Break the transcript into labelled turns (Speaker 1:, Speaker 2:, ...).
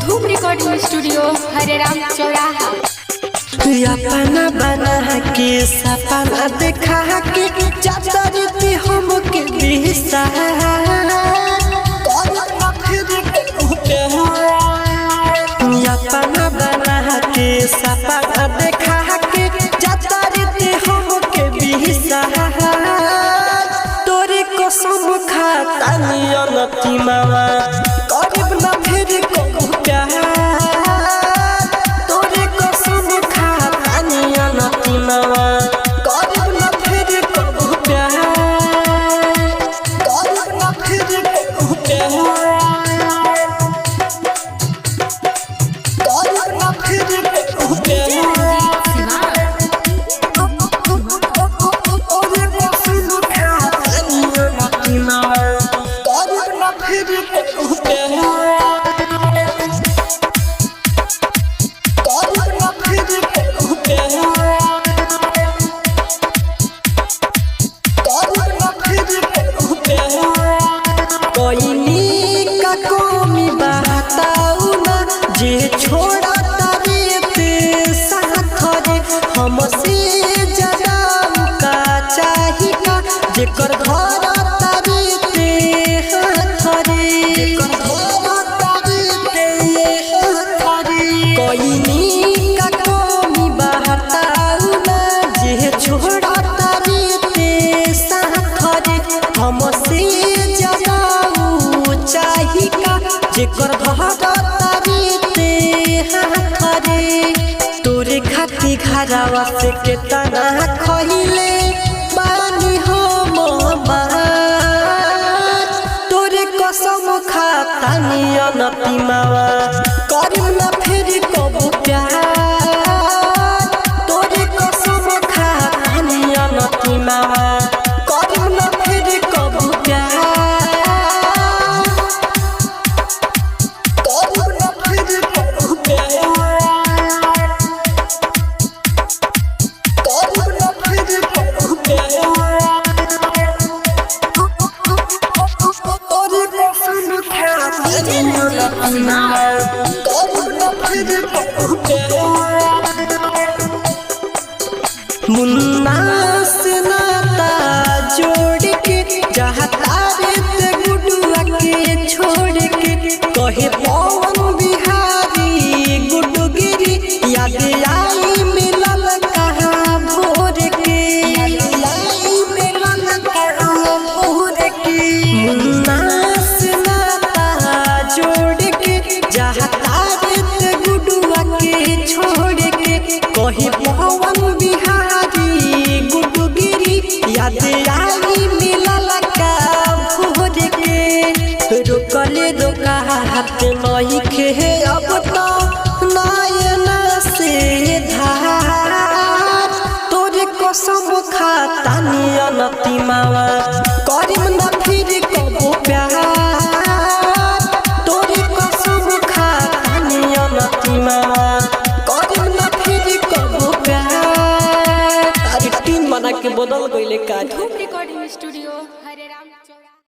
Speaker 1: धूम recording studio Hareram चौराहा।
Speaker 2: अपना बना के सपना देखा के जाती हम के दिशा अपना बना के सपना देखा के जाती हम के दिशा तोरे कसम खाता नियति मावा करीब ना फिर को प्यार तोरे कसम खाता नियति मावा करीब ना फिर को प्यार करीब ना फिर को प्यार करीब ना फिर को प्यार जे छोड़ा तारे ते साथ रे हमसे ज्यादा का चाही का जेकर घर तारे ते हाथ रे जेकर घर तारे ते हाथ रे कोई नी का कमी बहताऊ ना जे छोड़ा तारे ते साथ रे हमसे ज्यादा चाही का जेकर घर तोरे खाती घरवा से केतना खइले बानी हो तोरे कसम खाता नियति मावा करीब ना फिर कबो प्यार तोरे कसम खाता नियति मावा करीब ना फिर कबो प्यार करीब ना फिर कबो प्यार मुन्ना से नाता जोड़ के जहाँ तारे ते गुडुआ के छोड़ के कहे पवन बिहारी गुडुगिरी याद आई मिलल कहाँ भोर के याद आई मिलल कहाँ भोर के मुन्ना से नाता जोड़ के जहाँ तारे ते गुडुआ के छोड़ के कहे पवन बिहारी याद आई मिलल का भोर के रोकले रोका हाथ नहीं खे अब तो नयना से धार तोरे कसम खाता नियति मावा करीब ना फिर कबो प्यार तोरे कसम खाता नियति मावा करीब ना फिर कबो प्यार तीन मना के बदल गईले का।
Speaker 1: धूम रिकॉर्डिंग स्टूडियो हरेराम चौराहा।